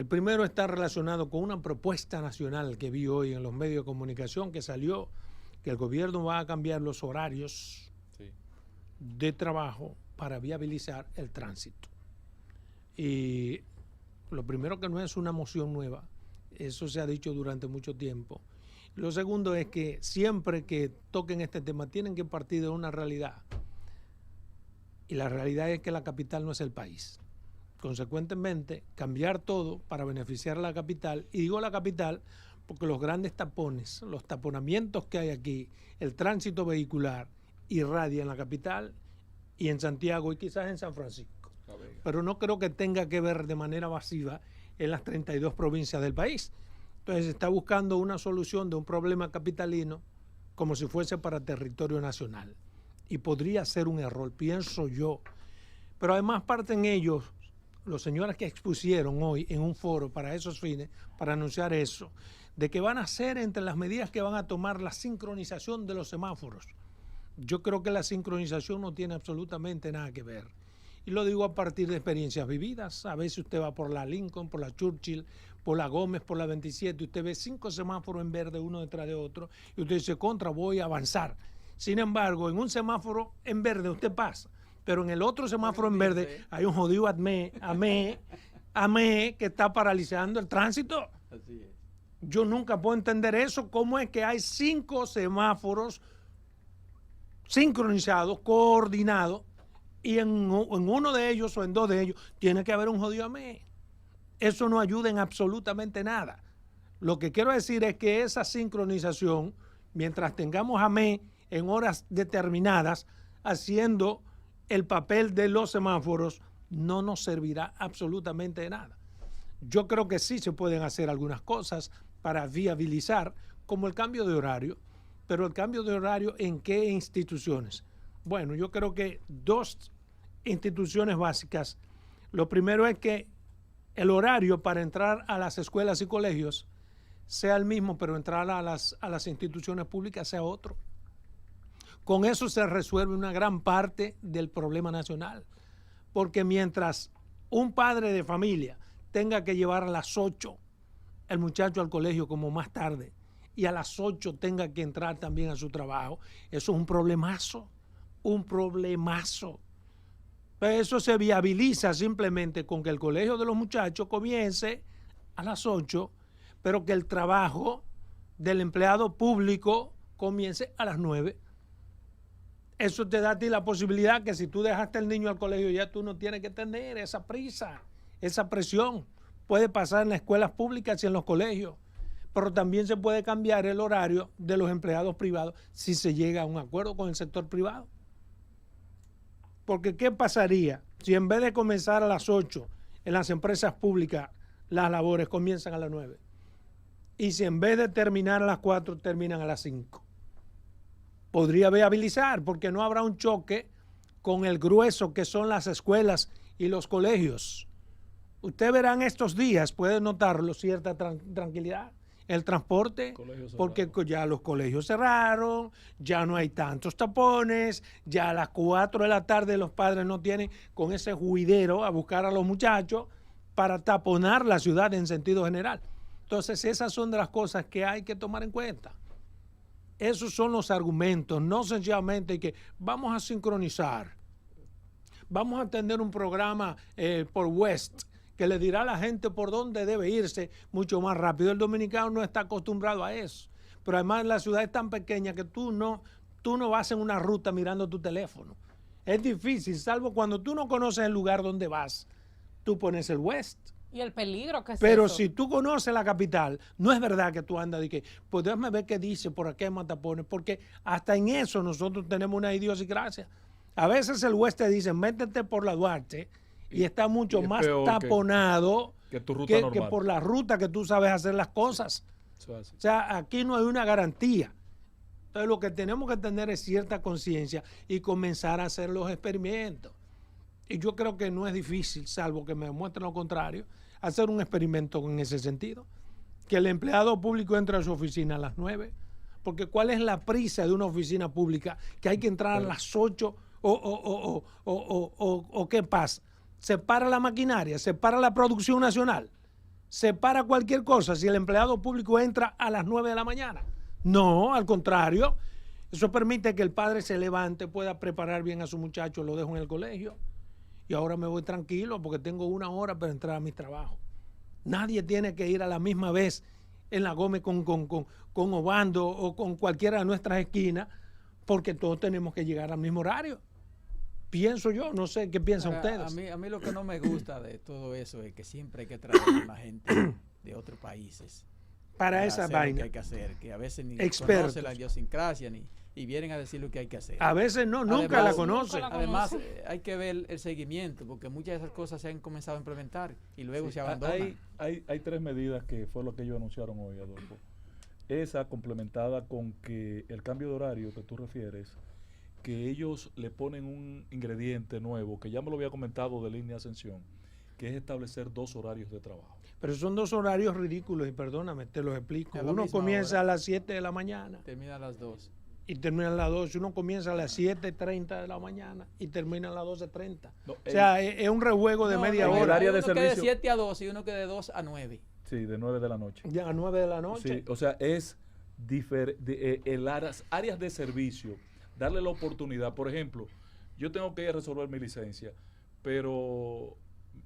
El primero está relacionado con una propuesta nacional que vi hoy en los medios de comunicación que salió, que el gobierno va a cambiar los horarios de trabajo para viabilizar el tránsito. Y lo primero que no es una moción nueva, eso se ha dicho durante mucho tiempo. Lo segundo es que siempre que toquen este tema tienen que partir de una realidad. Y la realidad es que la capital no es el país. Consecuentemente, cambiar todo para beneficiar a la capital, y digo la capital porque los grandes tapones, los taponamientos que hay aquí, el tránsito vehicular irradia en la capital y en Santiago y quizás en San Francisco. Pero no creo que tenga que ver de manera masiva en las 32 provincias del país. Entonces se está buscando una solución de un problema capitalino como si fuese para territorio nacional. Y podría ser un error, pienso yo. Pero además parten ellos, los señores que expusieron hoy en un foro para esos fines, para anunciar eso, de que van a ser entre las medidas que van a tomar la sincronización de los semáforos. Yo creo que la sincronización no tiene absolutamente nada que ver. Y lo digo a partir de experiencias vividas. A veces usted va por la Lincoln, por la Churchill, por la Gómez, por la 27, usted ve 5 semáforos en verde uno detrás de otro y usted dice, contra, voy a avanzar. Sin embargo, en un semáforo en verde usted pasa, pero en el otro semáforo en verde hay un jodido AME que está paralizando el tránsito. Así es. Yo nunca puedo entender eso. ¿Cómo es que hay 5 semáforos sincronizados, coordinados, y en uno de ellos o en 2 de ellos tiene que haber un jodido AME? Eso no ayuda en absolutamente nada. Lo que quiero decir es que esa sincronización, mientras tengamos AME en horas determinadas haciendo el papel de los semáforos, no nos servirá absolutamente de nada. Yo creo que sí se pueden hacer algunas cosas para viabilizar, como el cambio de horario, pero el cambio de horario ¿en qué instituciones? Bueno, yo creo que 2 instituciones básicas. Lo primero es que el horario para entrar a las escuelas y colegios sea el mismo, pero entrar a las instituciones públicas sea otro. Con eso se resuelve una gran parte del problema nacional, porque mientras un padre de familia tenga que llevar a las 8 el muchacho al colegio como más tarde y a las 8 tenga que entrar también a su trabajo, eso es un problemazo, un problemazo. Pero eso se viabiliza simplemente con que el colegio de los muchachos comience a las 8, pero que el trabajo del empleado público comience a las 9. Eso te da a ti la posibilidad que si tú dejaste al niño al colegio ya tú no tienes que tener esa prisa, esa presión. Puede pasar en las escuelas públicas y en los colegios, pero también se puede cambiar el horario de los empleados privados si se llega a un acuerdo con el sector privado. Porque ¿qué pasaría si en vez de comenzar a las 8 en las empresas públicas las labores comienzan a las 9? Y si en vez de terminar a las 4 terminan a las 5. Podría viabilizar porque no habrá un choque con el grueso que son las escuelas y los colegios. Usted verá en estos días, puede notarlo, cierta tranquilidad. El transporte, porque ya los colegios cerraron, ya no hay tantos tapones, ya a las 4 de la tarde los padres no tienen con ese juidero a buscar a los muchachos para taponar la ciudad en sentido general. Entonces esas son de las cosas que hay que tomar en cuenta. Esos son los argumentos, no sencillamente que vamos a sincronizar, vamos a tener un programa por West que le dirá a la gente por dónde debe irse mucho más rápido. El dominicano no está acostumbrado a eso. Pero además la ciudad es tan pequeña que tú no vas en una ruta mirando tu teléfono. Es difícil, salvo cuando tú no conoces el lugar donde vas, tú pones el West. Y el peligro que es Pero eso. si tú conoces la capital, no es verdad que tú andas de que, pues déjame ver qué dice, por aquí hay más tapones, porque hasta en eso nosotros tenemos una idiosincrasia. A veces el West te dice, métete por la Duarte, y está mucho más taponado que por la ruta que tú sabes hacer las cosas. O sea, aquí no hay una garantía. Entonces lo que tenemos que tener es cierta conciencia y comenzar a hacer los experimentos. Y yo creo que no es difícil, salvo que me demuestren lo contrario, hacer un experimento en ese sentido. Que el empleado público entre a su oficina a las 9. Porque ¿cuál es la prisa de una oficina pública? Que hay que entrar a las 8 o ¿qué pasa? Se para la maquinaria, se para la producción nacional. se para cualquier cosa si el empleado público entra a las 9 de la mañana. No, al contrario. Eso permite que el padre se levante, pueda preparar bien a su muchacho, lo dejo en el colegio y ahora me voy tranquilo porque tengo 1 hora para entrar a mi trabajo. Nadie tiene que ir a la misma vez en la Gómez con Obando o con cualquiera de nuestras esquinas porque todos tenemos que llegar al mismo horario. Pienso yo, no sé qué piensan ustedes. A mí lo que no me gusta de todo eso es que siempre hay que traer a la gente de otros países para esa vaina. Que hay que hacer, que a veces ni expertos. Conocen la idiosincrasia y vienen a decir lo que hay que hacer. A veces no, nunca la conocen. Además, hay que ver el seguimiento, porque muchas de esas cosas se han comenzado a implementar y luego se abandonan. Hay 3 medidas que fue lo que ellos anunciaron hoy, Adolfo. Esa complementada con que el cambio de horario que tú refieres, que ellos le ponen un ingrediente nuevo, que ya me lo había comentado de Línea Ascensión, que es establecer 2 horarios de trabajo. Pero son 2 horarios ridículos y perdóname, te los explico. Uno comienza a las 7 de la mañana. Termina a las 2. Y termina a las 12. Uno comienza a las 7:30 de la mañana y termina a las 12:30. No, o sea, es un rejuego de media hora. El área de servicio, que de 7 a 12 y uno que de 2 a 9. Sí, de 9 de la noche. Ya, a 9 de la noche. Sí, o sea, es las áreas de servicio, darle la oportunidad. Por ejemplo, yo tengo que ir a resolver mi licencia, pero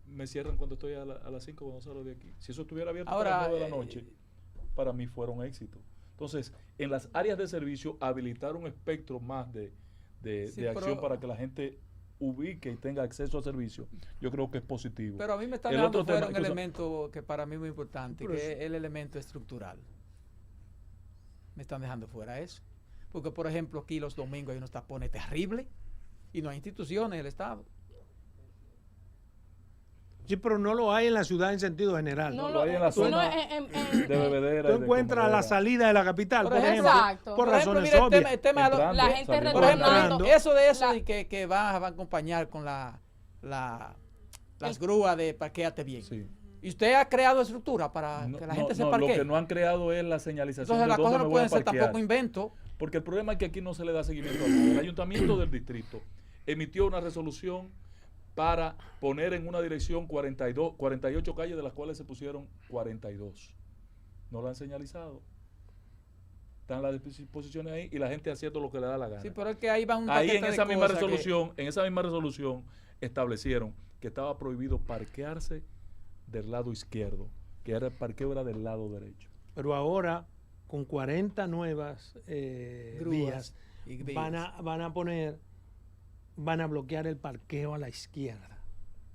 me cierran cuando estoy a las 5 cuando salgo de aquí. Si eso estuviera abierto a las 9 de la noche, para mí fuera un éxito. Entonces, en las áreas de servicio, habilitar un espectro más de acción para que la gente ubique y tenga acceso a servicio, yo creo que es positivo. Pero a mí me está dando fuera un elemento que para mí es muy importante, que es el elemento estructural. Me están dejando fuera eso. Porque, por ejemplo, aquí los domingos hay unos tapones terribles y no hay instituciones del Estado. Sí, pero no lo hay en la ciudad en sentido general. No lo hay en la zona de bebedera. Tú encuentras la salida de la capital, por ejemplo, por razones obvias. El tema la gente retornando. Eso de que va a acompañar con las grúas de parquéate bien. Sí. ¿Y usted ha creado estructura para que la gente se parquee? Lo que no han creado es la señalización. Entonces las cosas no pueden ser tampoco inventos. Porque el problema es que aquí no se le da seguimiento a nada. El ayuntamiento del distrito emitió una resolución para poner en una dirección 48 calles, de las cuales se pusieron 42. No la han señalizado. Están las disposiciones ahí y la gente haciendo lo que le da la gana. Sí, pero es que ahí va un ahí en esa misma resolución establecieron que estaba prohibido parquearse del lado izquierdo, que era el parqueo era del lado derecho. Pero ahora, con 40 nuevas vías, van a bloquear el parqueo a la izquierda.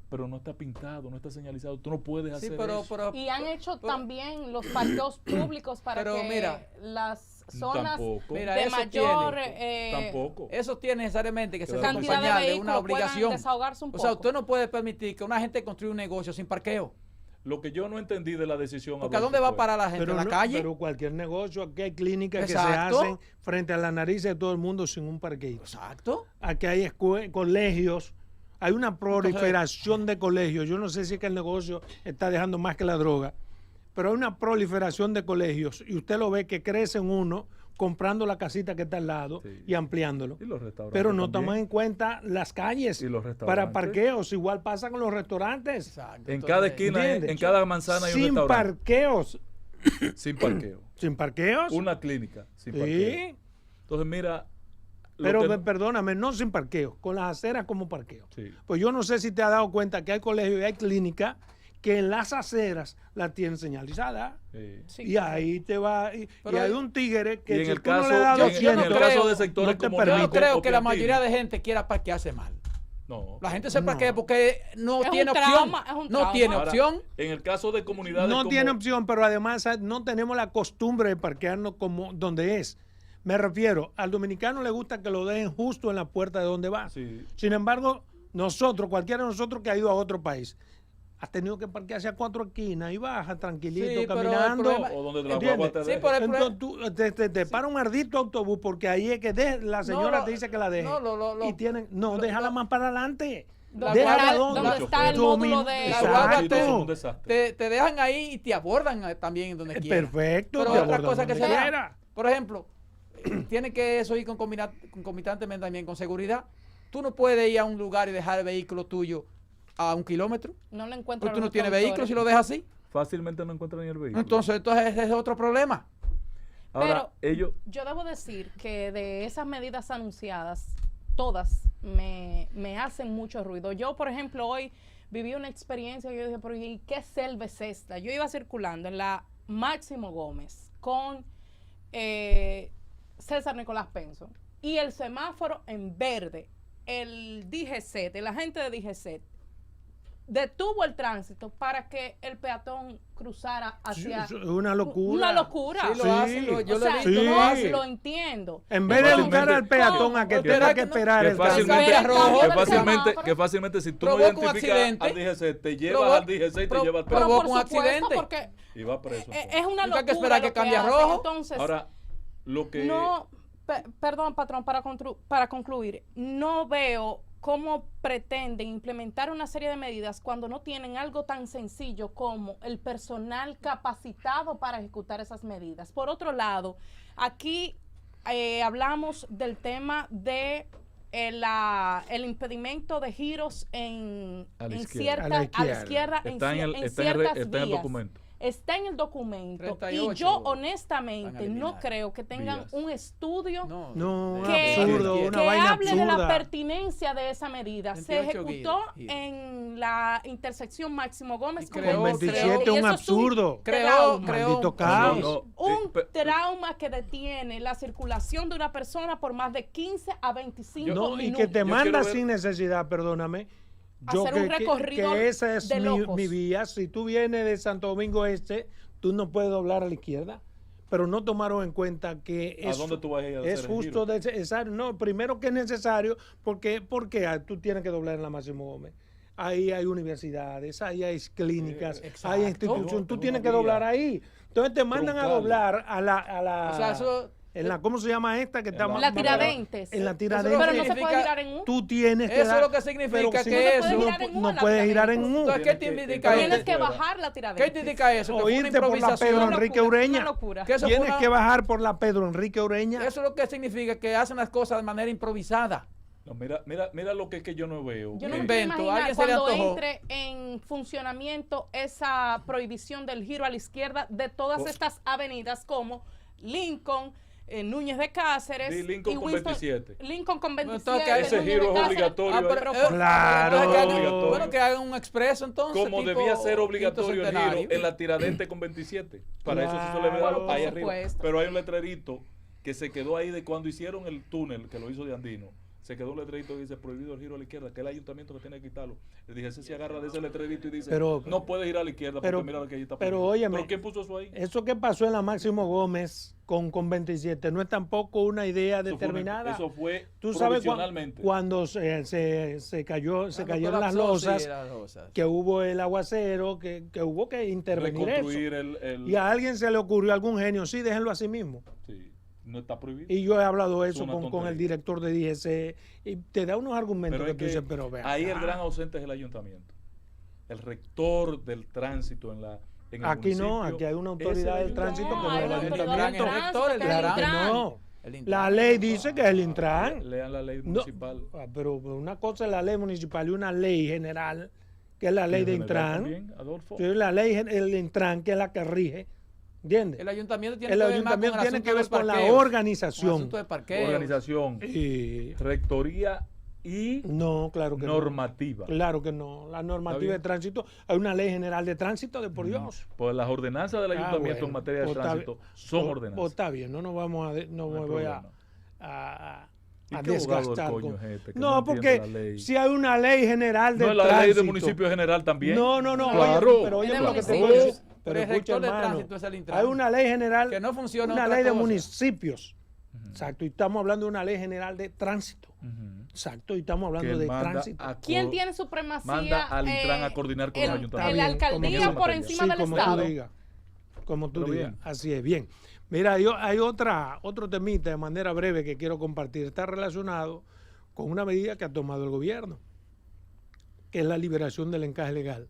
Pero no está pintado, no está señalizado, tú no puedes hacer eso. Y han hecho también los parqueos públicos para que las zonas de mayor tampoco. Eso tiene necesariamente que ser acompañado de una obligación. O sea, usted no puede permitir que una gente construya un negocio sin parqueo. Lo que yo no entendí de la decisión. Porque ¿a dónde va a parar la gente? ¿En la calle? Pero cualquier negocio, aquí hay clínicas que se hacen frente a la nariz de todo el mundo sin un parqueo. Exacto. Aquí hay colegios, hay una proliferación de colegios. Yo no sé si es que el negocio está dejando más que la droga, pero hay una proliferación de colegios y usted lo ve que crece uno comprando la casita que está al lado y ampliándolo. Y los restaurantes pero no toman en cuenta las calles para parqueos. Igual pasa con los restaurantes. Exacto. En cada esquina, en cada manzana hay un restaurante. Parqueos. Sin parqueo. ¿Sin parqueos? Una clínica sin parqueo. Entonces, mira... Pero perdóname, no sin parqueo, con las aceras como parqueo. Sí. Pues yo no sé si te has dado cuenta que hay colegios y hay clínicas que en las aceras la tienen señalizada. Sí. Y ahí te va. Y hay un tigre que si tú no le das 200, en el caso de sectores yo no creo que la mayoría de gente quiera parquearse mal. No. La gente se parquea porque no tiene opción. No tiene opción. En el caso de comunidades no tiene opción, pero además no tenemos la costumbre de parquearnos como donde es. Me refiero, al dominicano le gusta que lo dejen justo en la puerta de donde va. Sí. Sin embargo, cualquiera de nosotros que ha ido a otro país, ha tenido que parquearse a 4 esquinas y baja tranquilito, caminando. O donde la guagua te deje. Entonces tú te para un ardito autobús porque ahí es que la señora te dice que la deje. Y déjala más para adelante. ¿Dónde está el módulo de la guagua? Te dejan ahí y te abordan también donde quieran. Perfecto. Pero otra cosa que se da, por ejemplo, tiene que eso ir concomitantemente también con seguridad. Tú no puedes ir a un lugar y dejar el vehículo tuyo a 1 kilómetro. No lo encuentro. Porque tú no tienes vehículo si lo dejas así. fácilmente no encuentran ni el vehículo. Entonces ese es otro problema. Ahora, pero yo debo decir que de esas medidas anunciadas, todas me hacen mucho ruido. Yo, por ejemplo, hoy viví una experiencia que yo dije, pero ¿y qué selva es esta? Yo iba circulando en la Máximo Gómez con César Nicolás Penson y el semáforo en verde, el DGCET, el agente de DGCET, detuvo el tránsito para que el peatón cruzara hacia... Una locura. Una locura. Sí, lo hacen, yo lo he visto. Sí. Lo entiendo. En vez de educar al peatón a que tenga que esperar el que fácilmente si tú no identificas al DGC, te llevas al DGC y te llevas al peatón. Provoca un accidente. Y va preso. Es una locura. Hay que esperar que cambie a rojo. Entonces, ahora, lo que... No, perdón, patrón, para concluir, no veo cómo pretenden implementar una serie de medidas cuando no tienen algo tan sencillo como el personal capacitado para ejecutar esas medidas. Por otro lado, aquí hablamos del tema de el impedimento de giros a la izquierda en ciertas vías. Documento. Está en el documento 38, y yo honestamente no creo que tengan un estudio absurdo, que hable de la pertinencia de esa medida. Se ejecutó en la intersección Máximo Gómez con 27, un absurdo. Creó un trauma que detiene la circulación de una persona por más de 15 a 25 minutos. Y que te manda sin necesidad, perdóname. Hacer un recorrido que esa es de locos. mi vía. Si tú vienes de Santo Domingo Este, tú no puedes doblar a la izquierda. Pero no tomaron en cuenta que ¿a dónde tú vas a ir a hacer es justo necesario. No, primero que es necesario, porque tú tienes que doblar en la Máximo Gómez. Ahí hay universidades, ahí hay clínicas, hay instituciones. Tú tienes que doblar ahí. Entonces te mandan a doblar a la o sea, eso... ¿cómo se llama esta que está más? La Tiradentes. En la Tiradentes. Pero no se puede girar en U. Tú tienes que eso es lo que significa no puedes girar en U. Entonces, ¿qué te indica eso? Tienes que bajar la Tiradentes. ¿Qué te indica eso? O irte por la Pedro Enrique Ureña. Tienes que bajar por la Pedro Enrique Ureña. Eso es lo que significa que hacen las cosas de manera improvisada. No, mira lo que es que yo no veo. Yo no me puedo imaginar cuando entre en funcionamiento esa prohibición del giro a la izquierda de todas estas avenidas como Lincoln, Núñez de Cáceres y Lincoln con 27. Lincoln con 27. Ese giro es obligatorio. Claro. Bueno, que hagan un expreso entonces. Como debía ser obligatorio el giro en la Tiradentes con 27. Para eso sí se le ve ahí arriba. Pero hay un letrerito que se quedó ahí de cuando hicieron el túnel, que lo hizo de Andino. Se quedó un letrerito que dice prohibido el giro a la izquierda, que el ayuntamiento que tiene que quitarlo. El DGC se agarra de ese letrerito y dice, no puede ir a la izquierda porque mira lo que ahí está. Pero óyeme, ¿pero quién puso eso ahí? Eso que pasó en la Máximo Gómez con 27 no es tampoco una idea determinada. Eso fue tú sabes cuando se cayeron las losas, que hubo el aguacero, que hubo que intervenir eso. Y a alguien se le ocurrió, algún genio, sí, déjenlo así mismo. Sí. No está prohibido. Y yo he hablado eso con el director de DGC y te da unos argumentos pero que tú dices, pero vean. Ahí el gran ausente es el ayuntamiento. El rector del tránsito en el aquí no, aquí hay una autoridad del tránsito como el ayuntamiento. La ley dice que es el Intran. Lean la ley municipal. Pero una cosa es la ley municipal y una ley general, que es la ley de Intran. También, Adolfo. La ley del Intran, que es la que rige. ¿Entiendes? El ayuntamiento tiene que ver con la organización. Organización, rectoría y normativa. Claro que no. La normativa de tránsito, hay una ley general de tránsito de por Dios. Pues las ordenanzas del ayuntamiento en materia de tránsito son ordenanzas. Pues está bien, no me voy a desgastar. No, porque si hay una ley general de tránsito. No, la ley de municipio general también. No. Claro. Pero oye lo que te voy a decir. Pero escucha, hermano, hay una ley general, que no funciona, una ley de municipios. Exacto, y estamos hablando de una ley general de tránsito. Exacto, y estamos hablando de tránsito. ¿Quién tiene supremacía? Manda al Intran a coordinar con los ayuntamientos. La alcaldía por encima del Estado. Como tú digas, así es, bien. Mira, hay otro temita de manera breve que quiero compartir. Está relacionado con una medida que ha tomado el gobierno, que es la liberación del encaje legal.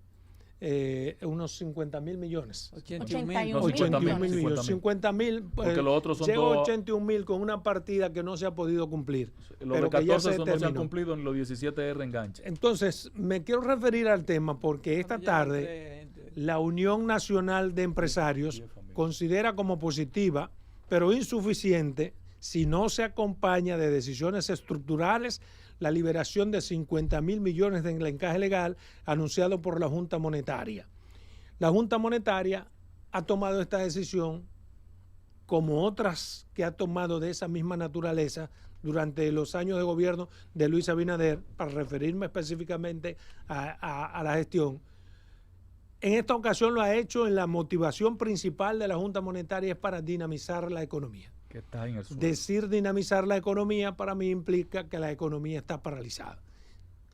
Unos 50.000 millones. 81.000 millones. 50.000. Porque los otros son llegó 81.000 con una partida que no se ha podido cumplir. Los de 14 no se han cumplido en los 17 de reenganche. Entonces, me quiero referir al tema porque esta tarde la Unión Nacional de Empresarios considera como positiva, pero insuficiente, si no se acompaña de decisiones estructurales, la liberación de 50.000 millones del encaje legal anunciado por la Junta Monetaria. La Junta Monetaria ha tomado esta decisión, como otras que ha tomado de esa misma naturaleza durante los años de gobierno de Luis Abinader, para referirme específicamente a la gestión. En esta ocasión lo ha hecho en la motivación principal de la Junta Monetaria, es para dinamizar la economía. Que está en el suelo. Decir dinamizar la economía para mí implica que la economía está paralizada.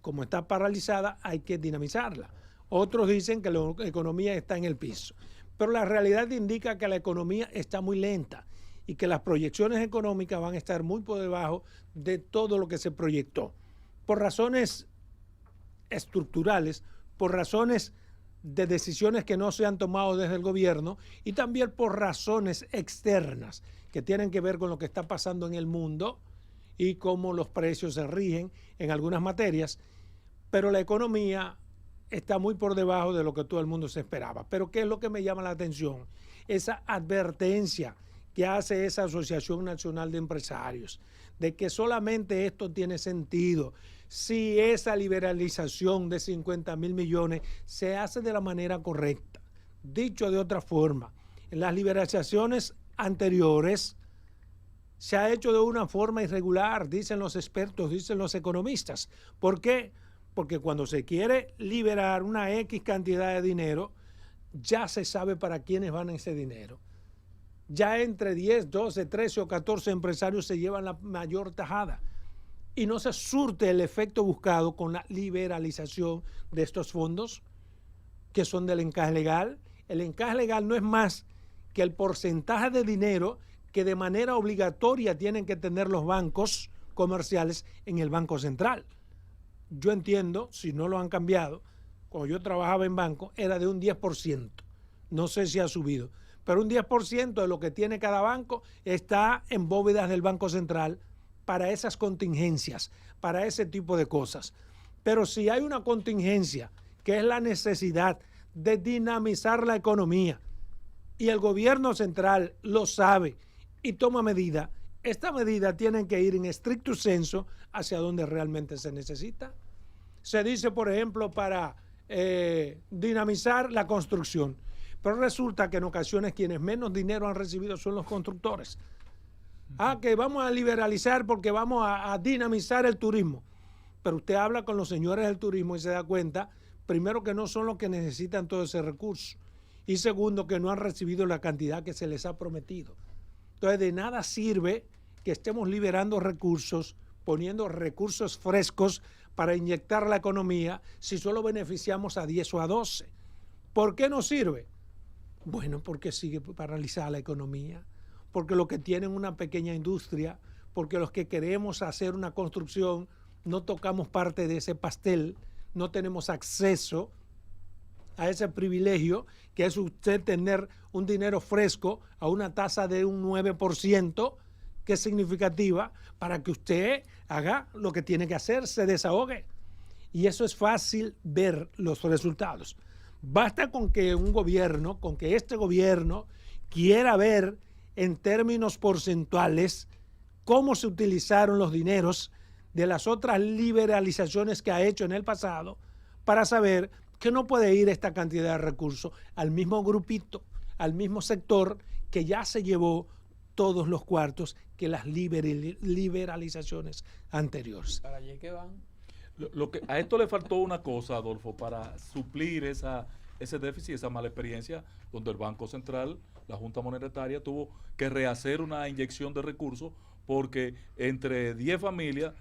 Como está paralizada, hay que dinamizarla. Otros dicen que la economía está en el piso. Pero la realidad indica que la economía está muy lenta y que las proyecciones económicas van a estar muy por debajo de todo lo que se proyectó. Por razones estructurales, por razones de decisiones que no se han tomado desde el gobierno y también por razones externas que tienen que ver con lo que está pasando en el mundo y cómo los precios se rigen en algunas materias, pero la economía está muy por debajo de lo que todo el mundo se esperaba. Pero ¿qué es lo que me llama la atención? Esa advertencia que hace esa Asociación Nacional de Empresarios, de que solamente esto tiene sentido si esa liberalización de 50.000 millones se hace de la manera correcta. Dicho de otra forma, en las liberalizaciones anteriores se ha hecho de una forma irregular, dicen los expertos, dicen los economistas. ¿Por qué? Porque cuando se quiere liberar una X cantidad de dinero, ya se sabe para quiénes van ese dinero. Ya entre 10, 12, 13 o 14 empresarios se llevan la mayor tajada y no se surte el efecto buscado con la liberalización de estos fondos que son del encaje legal. El encaje legal no es más que el porcentaje de dinero que de manera obligatoria tienen que tener los bancos comerciales en el Banco Central. Yo entiendo, si no lo han cambiado, cuando yo trabajaba en banco era de un 10%, no sé si ha subido, pero un 10% de lo que tiene cada banco está en bóvedas del Banco Central para esas contingencias, para ese tipo de cosas. Pero si hay una contingencia, que es la necesidad de dinamizar la economía, y el gobierno central lo sabe y toma medida, esta medida tiene que ir en estricto senso hacia donde realmente se necesita. Se dice, por ejemplo, para dinamizar la construcción, pero resulta que en ocasiones quienes menos dinero han recibido son los constructores. Que vamos a liberalizar porque vamos a dinamizar el turismo. Pero usted habla con los señores del turismo y se da cuenta, primero, que no son los que necesitan todo ese recurso. Y segundo, que no han recibido la cantidad que se les ha prometido. Entonces, de nada sirve que estemos liberando recursos, poniendo recursos frescos para inyectar la economía, si solo beneficiamos a 10 o a 12. ¿Por qué no sirve? Bueno, porque sigue paralizada la economía, porque los que tienen una pequeña industria, porque los que queremos hacer una construcción no tocamos parte de ese pastel, no tenemos acceso a ese privilegio que es usted tener un dinero fresco a una tasa de un 9%, que es significativa, para que usted haga lo que tiene que hacer, se desahogue. Y eso es fácil ver los resultados. Basta con que un gobierno, con que este gobierno quiera ver en términos porcentuales cómo se utilizaron los dineros de las otras liberalizaciones que ha hecho en el pasado, para saber que no puede ir esta cantidad de recursos al mismo grupito, al mismo sector que ya se llevó todos los cuartos que las liberalizaciones anteriores. ¿Para allí qué van? A esto le faltó una cosa, Adolfo, para suplir ese déficit, esa mala experiencia, donde el Banco Central, la Junta Monetaria, tuvo que rehacer una inyección de recursos, porque entre 10 familias,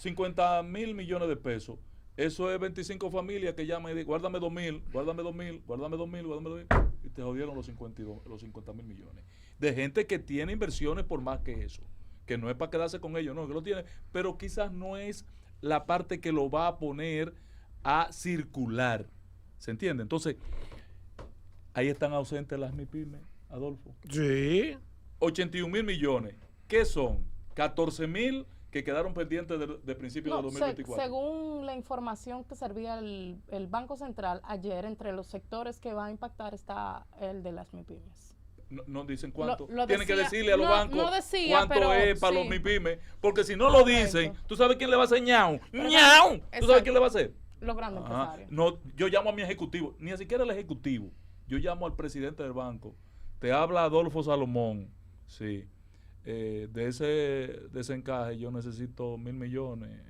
50.000 millones de pesos, eso es 25 familias que llaman y dicen, guárdame 2.000, guárdame 2.000, guárdame 2.000, guárdame 2.000, y te jodieron los 50.000 millones. De gente que tiene inversiones por más que eso, que no es para quedarse con ellos, no, que lo tiene, pero quizás no es la parte que lo va a poner a circular. ¿Se entiende? Entonces, ahí están ausentes las MIPYME, Adolfo. Sí. 81.000 millones. ¿Qué son? 14.000 que quedaron pendientes de principios de 2024. Según la información que servía el Banco Central ayer, entre los sectores que va a impactar está el de las MIPYMES. No dicen cuánto. decía, Tienen que decirle a los bancos cuánto pero, es para los MIPYMES, porque si no lo Correcto. dicen, ¿tú sabes quién le va a hacer ñau? ¡Ñau! ¿Tú sabes quién le va a hacer? Los grandes empresarios. No, yo llamo a mi ejecutivo, ni siquiera el ejecutivo, yo llamo al presidente del banco. Te habla Adolfo Salomón, sí. De ese encaje yo necesito 1.000 millones,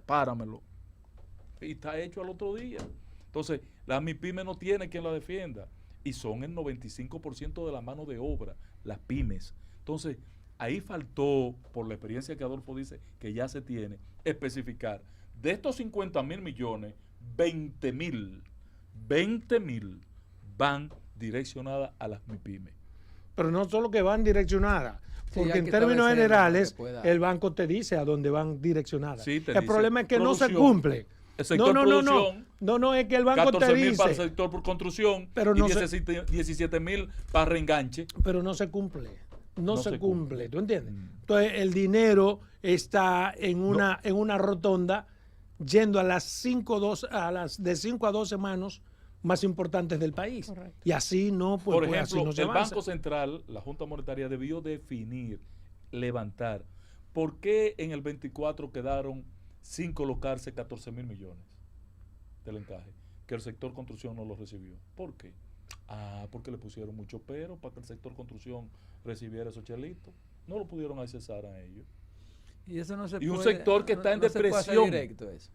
páramelo. Y está hecho al otro día. Entonces, la MIPYME no tiene quien la defienda. Y son el 95% de la mano de obra, las pymes. Entonces, ahí faltó, por la experiencia que Adolfo dice, que ya se tiene, especificar. De estos 50.000 millones, 20.000 van direccionadas a las MIPYMES. Pero no solo que van direccionadas, Sí, porque hay en que términos establecer generales, que pueda. el banco te dice a dónde van direccionadas. Sí, te el dice problema es que no se producción, cumple. El sector producción, No, es que el banco te 14.000 para el dice, sector por construcción, pero y no 17.000 para reenganche. pero no se cumple. No se cumple, cumple. ¿tú entiendes? Entonces, el dinero está en una rotonda yendo a las 5 a 12 manos más importantes del país. Correcto. Y así no, pues, Por pues, ejemplo, así no se el avanza. Banco Central, la Junta Monetaria, debió definir, levantar, ¿por qué en el 24 quedaron sin colocarse 14.000 millones del encaje? Que el sector construcción no lo recibió. ¿Por qué? Porque le pusieron mucho pero para que el sector construcción recibiera esos chelitos. No lo pudieron accesar a ellos. Y eso no se Y un puede, sector que está en no se puede hacer depresión. directo eso.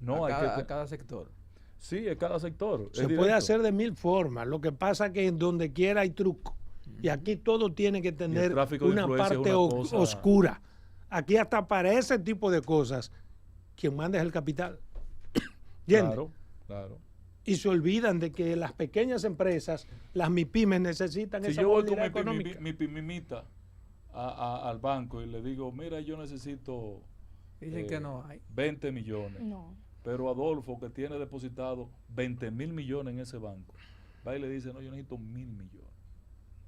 No, a cada sector. Sí, es cada sector. Se puede hacer de 1000 formas. Lo que pasa es que en donde quiera hay truco. Y aquí todo tiene que tener tráfico de una influencia es parte una cosa- oscura. Aquí hasta para ese tipo de cosas, quien manda es el capital. ¿Entiendes? Claro. Y se olvidan de que las pequeñas empresas, las MIPYMES, necesitan Si esa yo voy con movilidad económica. mi pimimita al banco y le digo, mira, yo necesito Dicen que no hay. 20 millones. No. Pero Adolfo, que tiene depositado 20.000 millones en ese banco, va y le dice, no, yo necesito 1.000 millones.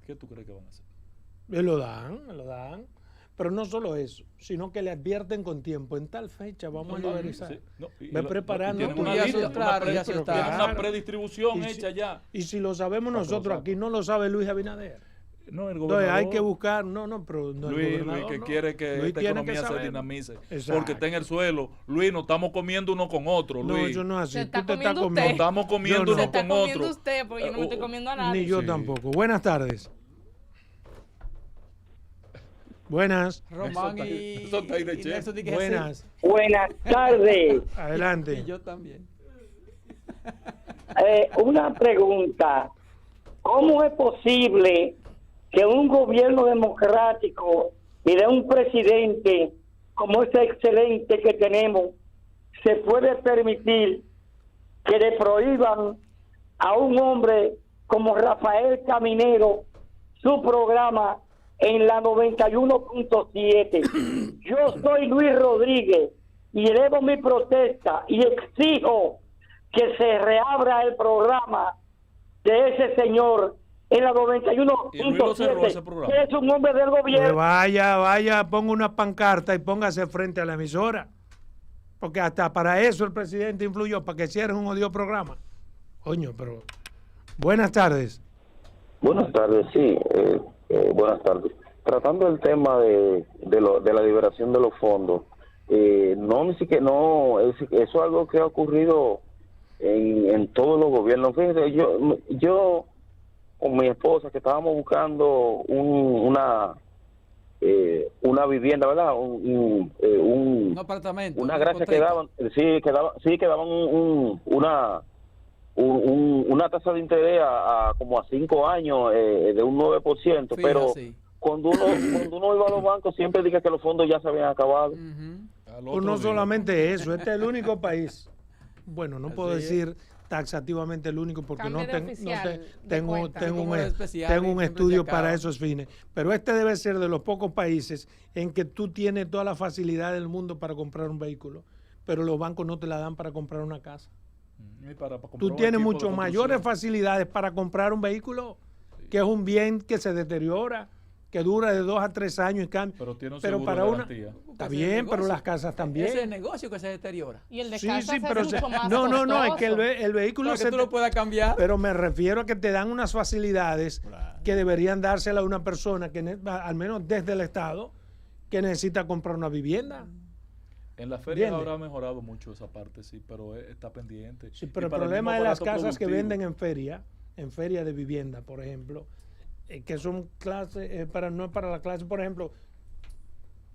¿Qué tú crees que van a hacer? Me lo dan. Pero no solo eso, sino que le advierten con tiempo. En tal fecha vamos a realizar. Sí, no, y Ve lo- preparando. tienen tú una ya lista, eso- claro, ya eso tienen está. una predistribución Y si- hecha ya. Y si lo sabemos Para que lo nosotros sepa. aquí, no lo sabe Luis Abinader. No, el Entonces gobernador. hay que buscar, pero no, el Luis, gobernador que no. quiere que Luis esta tiene economía que se saber. dinamice. Exacto. Porque está en el suelo. Luis, nos estamos comiendo uno con otro. No, Luis. eso no es así. Se está Tú te estás comiendo comiendo. Nos estamos comiendo Yo no. uno Se está con comiendo otro. usted, porque yo no me estoy comiendo a nadie. Ni yo Sí. tampoco. Buenas tardes. Buenas. Román eso está ahí de y chef. Nelson dije Buenas. Buenas tardes. sí. Adelante. Y yo también. Una pregunta. ¿Cómo es posible que un gobierno democrático y de un presidente como ese excelente que tenemos se puede permitir que le prohíban a un hombre como Rafael Caminero su programa en la 91.7? Yo soy Luis Rodríguez y elevo mi protesta y exijo que se reabra el programa de ese señor en la Y Luis lo cerró ese 91.7, programa. que es un hombre del Pues gobierno. vaya, ponga una pancarta y póngase frente a la emisora. Porque hasta para eso el presidente influyó, para que cierren un odio programa. Coño, pero. Buenas tardes. Buenas tardes, sí, buenas tardes. Tratando el tema de la liberación de los fondos, no, eso es algo que ha ocurrido en todos los gobiernos. Fíjense, yo con mi esposa, que estábamos buscando una vivienda, ¿verdad? Un apartamento. Una una gracia que hipoteca. daban una tasa de interés a como a 5 años de un 9%, Fija, pero sí. cuando uno iba a los bancos siempre dice que los fondos ya se habían acabado. Ujú. Al Pues otro no día. solamente eso, este es el único país. Bueno, no puedo Así es. decir taxativamente el único porque Cambie no, de ten- no oficial te- de tengo, cuenta. tengo Como un, es especial tengo y un siempre estudio se para acaba. esos fines. Pero este debe ser de los pocos países en que tú tienes toda la facilidad del mundo para comprar un vehículo, pero los bancos no te la dan para comprar una casa. Y para comprar Tú un tienes equipo de mucho construcción. mayores facilidades para comprar un vehículo, que es un bien que se deteriora, que dura de 2 a 3 años y cambia. Pero tiene un pero seguro para de una garantía. está bien, pero las casas también. Ese es el negocio que se deteriora. Y el de Sí, casa sí, es pero mucho más no, es que costoso. el vehículo Para que tú lo puedas cambiar. Pero me refiero a que te dan unas facilidades que deberían dársela a una persona que al menos desde el Estado que necesita comprar una vivienda. En la feria ¿Entiendes? habrá mejorado mucho esa parte, sí, pero está pendiente. Sí, Y pero el para problema mismo de las aparato casas que productivo. venden en feria de vivienda, por ejemplo, que son clases, no es para la clase, por ejemplo,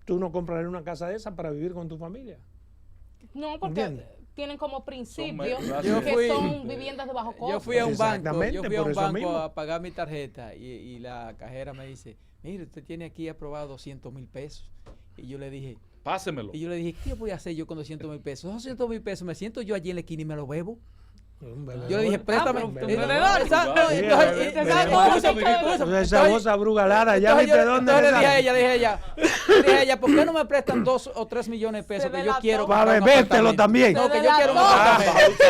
tú no comprarías una casa de esa para vivir con tu familia. No, porque ¿Entiendes? tienen como principio Yo que fui- son viviendas de bajo costo. Yo fui a un banco, Exactamente, yo fui a por un eso banco mismo. a pagar mi tarjeta y la cajera me dice, mire, usted tiene aquí aprobado 200,000 pesos. Y yo le dije, Pásemelo. ¿qué voy a hacer yo con 200,000 pesos? 200,000 pesos, me siento yo allí en la esquina y me lo bebo. Un bebedor. Yo le dije, préstame. pero un bebedor. Esa voz abrugalada, ya viste dónde Entonces le le dije a ella, ¿por qué no me prestan 2 o 3 millones de pesos Se que yo delató. quiero Para comprar un bebértelo apartamento? también. No, que Se yo quiero un delató. apartamento.